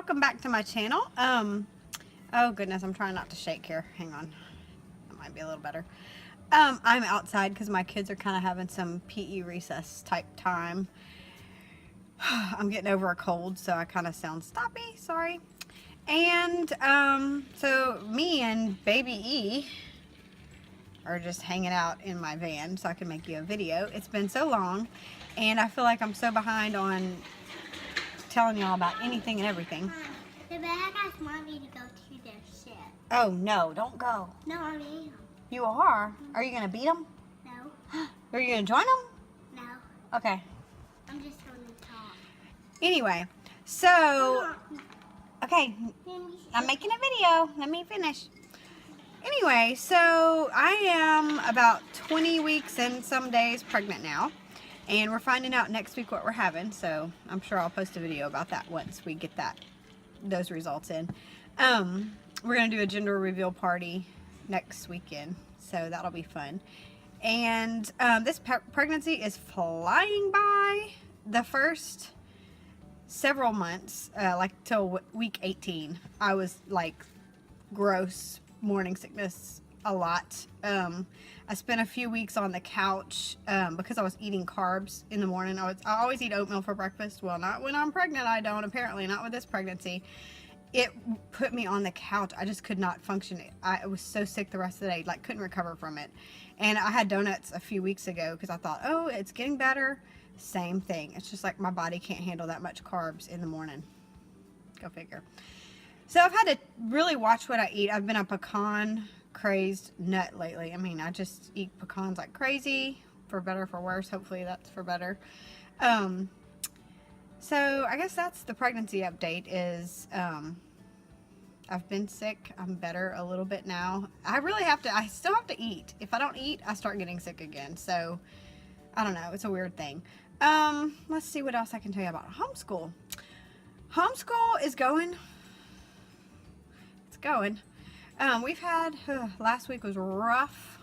welcome back to my channel. Oh goodness, I'm trying not to shake here. Hang on. That might be a little better. I'm outside because my kids are kind of having some PE recess type time. I'm getting over a cold, so I kind of sound stoppy, sorry. And so me and baby E are just hanging out in my van so I can make you a video. It's been so long, and I feel like I'm so behind on telling y'all about anything and everything. The bad guys want me to go to their shit. Oh no, don't go. No, I am. You are? Are you gonna beat them? No. Are you gonna join them? No. Okay. I'm just going to talk. Anyway, so okay, I'm making a video. Let me finish. Anyway, so I am about 20 weeks and some days pregnant now, and we're finding out next week what we're having, so I'm sure I'll post a video about that once we get those results in. We're going to do a gender reveal party next weekend, so that'll be fun. And this pregnancy is flying by. The first several months, like till week 18, I was like gross morning sickness a lot. I spent a few weeks on the couch because I was eating carbs in the morning. I always eat oatmeal for breakfast. Well, not when I'm pregnant, I don't, apparently, not with this pregnancy. It put me on the couch. I just could not function. I was so sick the rest of the day, like couldn't recover from it. And I had donuts a few weeks ago because I thought, oh, it's getting better. Same thing. It's just like my body can't handle that much carbs in the morning. Go figure. So I've had to really watch what I eat. I've been a pecan crazed nut lately. I mean, I just eat pecans like crazy, for better or for worse. Hopefully that's for better. So I guess that's the pregnancy update is, I've been sick. I'm better a little bit now. I still have to eat. If I don't eat, I start getting sick again. So I don't know. It's a weird thing. Let's see what else I can tell you about homeschool. Homeschool is going. We've had, last week was rough.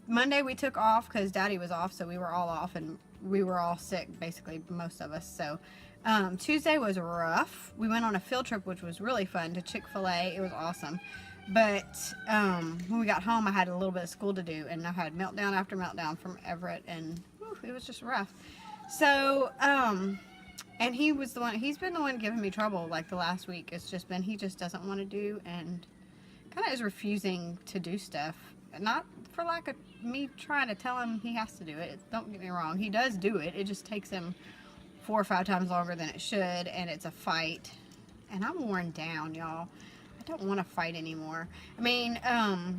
Monday we took off because Daddy was off, so we were all off and we were all sick, basically, most of us. So Tuesday was rough. We went on a field trip, which was really fun, to Chick-fil-A. It was awesome. But when we got home, I had a little bit of school to do, and I had meltdown after meltdown from Everett, and whew, it was just rough. So, and he's been the one giving me trouble like the last week. It's just been, he just doesn't want to do and kind of is refusing to do stuff. Not for lack of me trying to tell him he has to do it. Don't get me wrong. He does do it. It just takes him 4 or 5 times longer than it should, and it's a fight. And I'm worn down, y'all. I don't want to fight anymore. I mean, I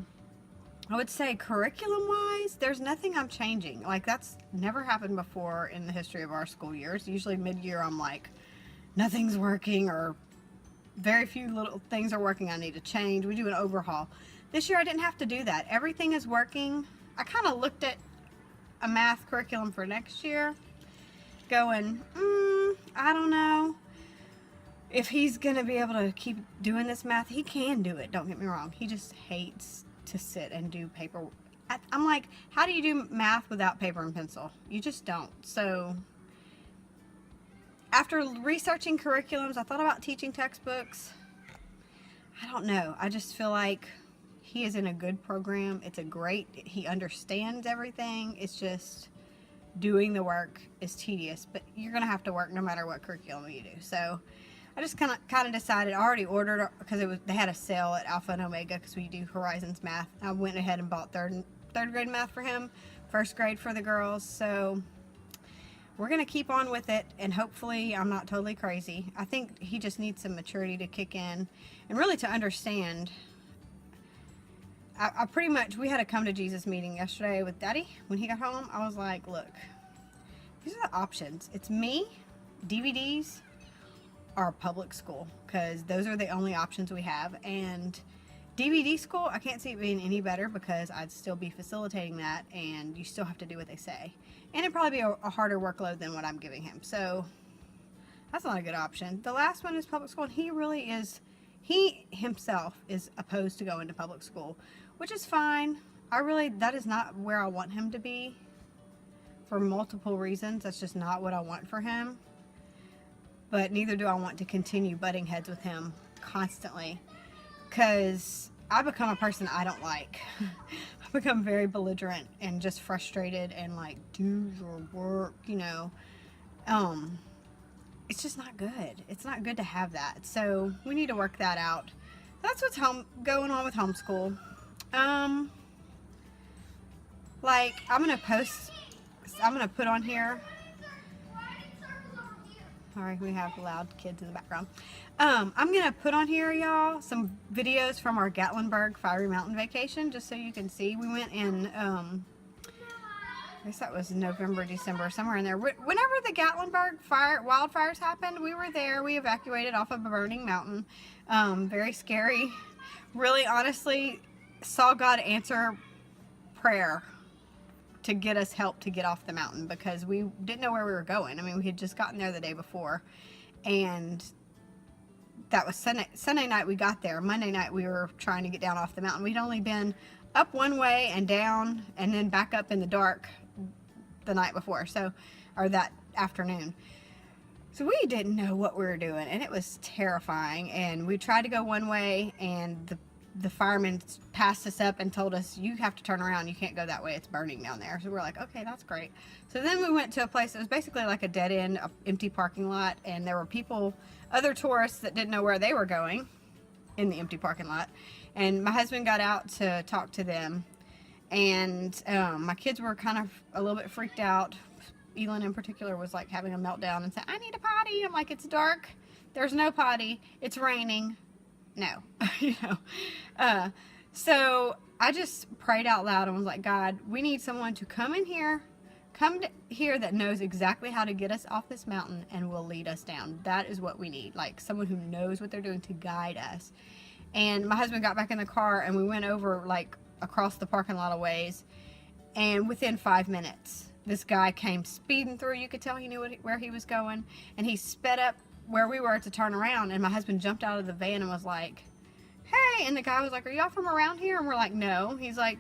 would say curriculum-wise, there's nothing I'm changing. Like, that's never happened before in the history of our school years. Usually mid-year I'm like, nothing's working, or very few little things are working I need to change. We do an overhaul. This year I didn't have to do that. Everything is working. I kind of looked at a math curriculum for next year going, I don't know if he's going to be able to keep doing this math. He can do it, don't get me wrong. He just hates to sit and do paper. I'm like, how do you do math without paper and pencil? You just don't. So after researching curriculums, I thought about teaching textbooks. I don't know. I just feel like he is in a good program. He understands everything. It's just doing the work is tedious, but you're going to have to work no matter what curriculum you do. So I just kind of decided. I already ordered because they had a sale at Alpha and Omega because we do Horizons math. I went ahead and bought third grade math for him, first grade for the girls. So we're going to keep on with it, and hopefully I'm not totally crazy. I think he just needs some maturity to kick in and really to understand. I pretty much, we had a come to Jesus meeting yesterday with Daddy. When he got home, I was like, look, these are the options. It's me, DVDs, or public school, because those are the only options we have. And DVD school, I can't see it being any better because I'd still be facilitating that, and you still have to do what they say. And it'd probably be a harder workload than what I'm giving him. So that's not a good option. The last one is public school, and he himself is opposed to going to public school, which is fine. That is not where I want him to be for multiple reasons. That's just not what I want for him. but neither do I want to continue butting heads with him constantly, because I become a person I don't like. I become very belligerent and just frustrated and like, do your work, you know. It's just not good. It's not good to have that. So we need to work that out. That's what's going on with homeschool. Like, I'm gonna put on here. Sorry, we have loud kids in the background. I'm gonna put on here, y'all, some videos from our Gatlinburg Fiery Mountain vacation, just so you can see. We went in, I guess that was November, December, somewhere in there. Whenever the Gatlinburg wildfires happened, we were there. We evacuated off of a burning mountain. Very scary. Really, honestly, saw God answer prayer to get us help to get off the mountain, because we didn't know where we were going. I mean, we had just gotten there the day before, and that was Sunday night we got there. Monday night we were trying to get down off the mountain. We'd only been up one way and down and then back up in the dark the night before, or that afternoon. So we didn't know what we were doing, and it was terrifying. And we tried to go one way, and the firemen passed us up and told us, you have to turn around, you can't go that way, it's burning down there. So we're like, okay, that's great. So then we went to a place that was basically like a dead end, empty parking lot, and there were people, other tourists that didn't know where they were going in the empty parking lot. And my husband got out to talk to them, and my kids were kind of a little bit freaked out. Elin in particular was like having a meltdown and said, I need a potty. I'm like, it's dark, there's no potty, it's raining. No, you know. So I just prayed out loud and was like, God, we need someone to come here that knows exactly how to get us off this mountain and will lead us down. That is what we need. Like, someone who knows what they're doing to guide us. And my husband got back in the car, and we went over like across the parking lot a ways, and within 5 minutes this guy came speeding through. You could tell he knew where he was going, and he sped up where we were to turn around, and my husband jumped out of the van and was like, hey, and the guy was like, are y'all from around here? And we're like, no. He's like,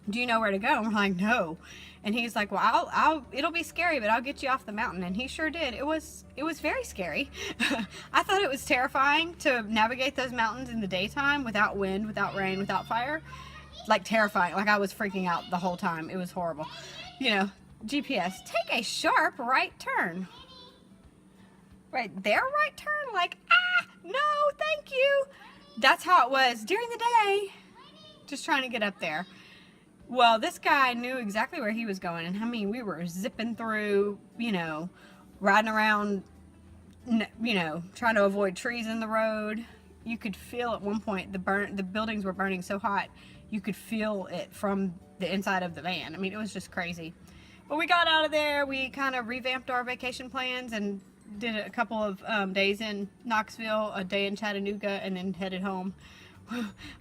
do you know where to go? And we're like, no. And he's like, well, it'll be scary, but I'll get you off the mountain. And he sure did. It was very scary. I thought it was terrifying to navigate those mountains in the daytime without wind, without rain, without fire. Like, terrifying. Like, I was freaking out the whole time. It was horrible. You know, GPS, take a sharp right turn. Right there, right turn? Like, no, thank you. That's how it was during the day, just trying to get up there. Well, this guy knew exactly where he was going, and I mean, we were zipping through, you know, riding around, you know, trying to avoid trees in the road. You could feel at one point the buildings were burning so hot, you could feel it from the inside of the van. I mean, it was just crazy. But we got out of there. We kind of revamped our vacation plans and did a couple of days in Knoxville, a day in Chattanooga, and then headed home.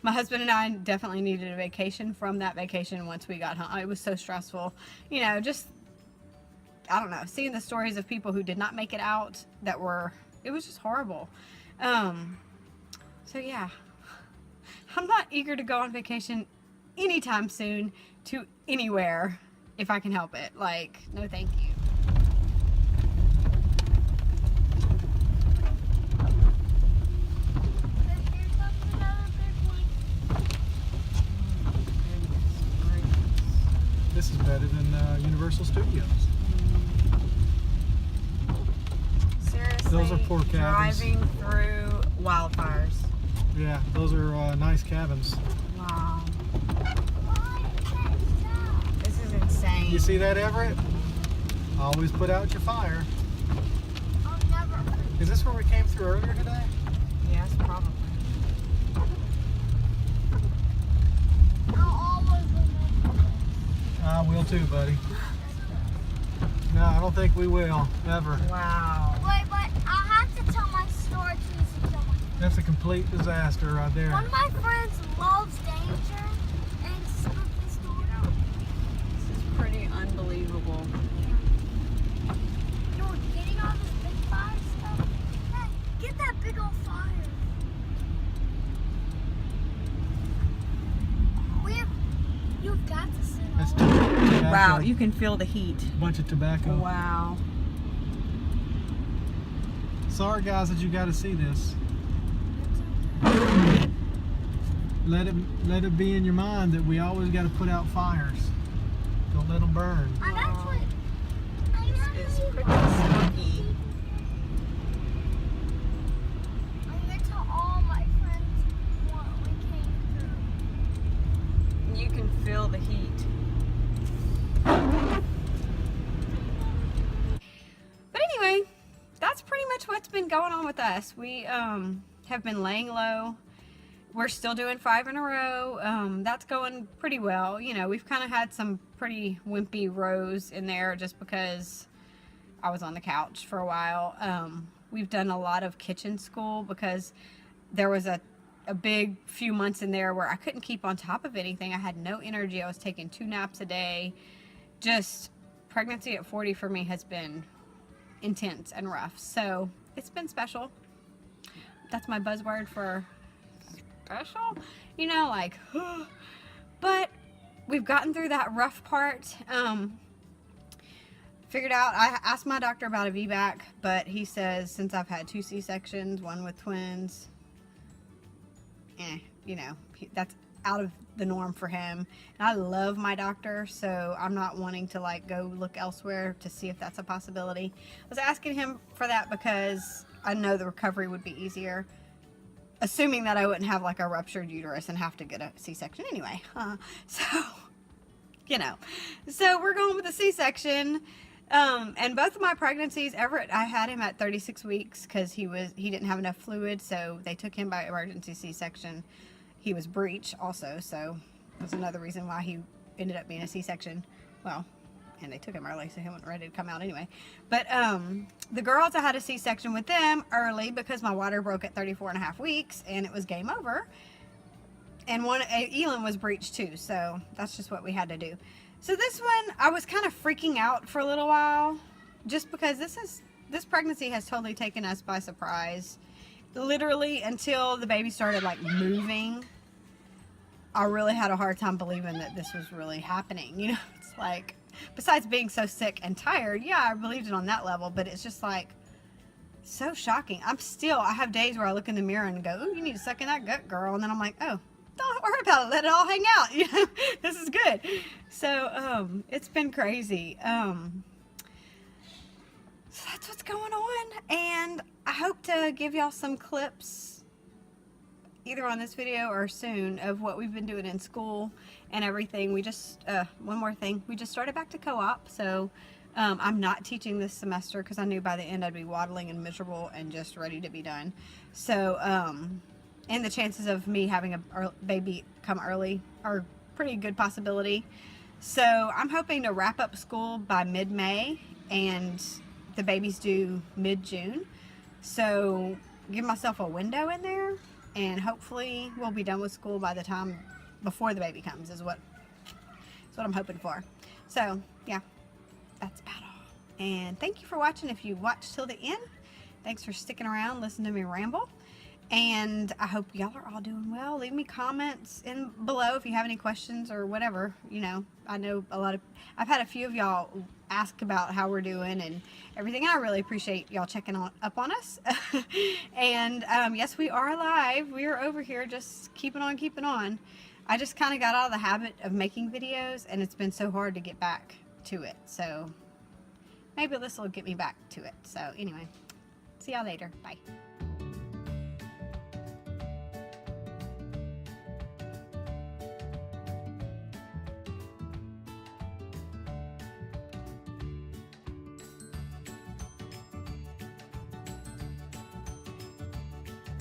My husband and I definitely needed a vacation from that vacation once we got home. It was so stressful. You know, just, I don't know, seeing the stories of people who did not make it out it was just horrible. So yeah, I'm not eager to go on vacation anytime soon to anywhere if I can help it. Like, no thank you. This is better than Universal Studios. Seriously, those are poor cabins. Driving through wildfires. Yeah, those are nice cabins. Wow. This is insane. You see that, Everett? Always put out your fire. Is this where we came through earlier today? Yes, probably. I will too, buddy. No, I don't think we will, ever. Wow. Wait, but I have to tell my story to someone. That's a complete disaster right there. One of my friends loves danger and spooky stories. This is pretty unbelievable. You were getting all this big fire stuff? Hey, get that big old fire. You've got to sit on That's it. tobacco. Wow, you can feel the heat. Bunch of tobacco. Wow. Sorry guys that you got to see this. Let it be in your mind that we always got to put out fires. Don't let them burn. I'm actually It's pretty smoky. I'm gonna tell all my friends what we came through. You can feel the heat. But anyway, that's pretty much what's been going on with us. We have been laying low. We're still doing 5 in a row. That's going pretty well. You know, we've kind of had some pretty wimpy rows in there just because I was on the couch for a while. We've done a lot of kitchen school because there was a big few months in there where I couldn't keep on top of anything. I had no energy. I was taking 2 naps a day. Just pregnancy at 40 for me has been intense and rough. So it's been special. That's my buzzword for special, you know, like, but we've gotten through that rough part. Figured out, I asked my doctor about a VBAC, but he says since I've had 2 C-sections, 1 with twins, you know, that's out of the norm for him. And I love my doctor, so I'm not wanting to like go look elsewhere to see if that's a possibility. I was asking him for that because I know the recovery would be easier, assuming that I wouldn't have like a ruptured uterus and have to get a C-section anyway. So, you know, so we're going with a C-section. And both of my pregnancies, Everett, I had him at 36 weeks because he didn't have enough fluid, so they took him by emergency C-section. He was breech also, so that's another reason why he ended up being a C-section. Well, and they took him early, so he wasn't ready to come out anyway. But the girls, I had a C-section with them early because my water broke at 34 and a half weeks, and it was game over. And Elin was breech too, so that's just what we had to do. So this one, I was kind of freaking out for a little while, just because this pregnancy has totally taken us by surprise. Literally until the baby started like moving, I really had a hard time believing that this was really happening. You know, it's like, besides being so sick and tired, yeah, I believed it on that level, but it's just like so shocking. I have days where I look in the mirror and go, ooh, you need to suck in that gut, girl. And then I'm like, oh, don't worry about it. Let it all hang out. You know, this is good. So, it's been crazy. So that's what's going on. And I hope to give y'all some clips either on this video or soon of what we've been doing in school and everything. We just, one more thing, we just started back to co-op, so I'm not teaching this semester because I knew by the end I'd be waddling and miserable and just ready to be done. So, and the chances of me having a baby come early are pretty good possibility. So I'm hoping to wrap up school by mid-May, and the baby's due mid-June. So give myself a window in there, and hopefully we'll be done with school by the time before the baby comes is what I'm hoping for. So yeah, that's about all. And thank you for watching. If you watched till the end, thanks for sticking around, listening to me ramble. And I hope y'all are all doing well. Leave me comments in below if you have any questions or whatever. You know, I know I've had a few of y'all ask about how we're doing and everything. I really appreciate y'all checking up on us. And yes, we are alive. We are over here just keeping on. I just kind of got out of the habit of making videos, and it's been so hard to get back to it. So maybe this will get me back to it. So anyway, see y'all later. Bye.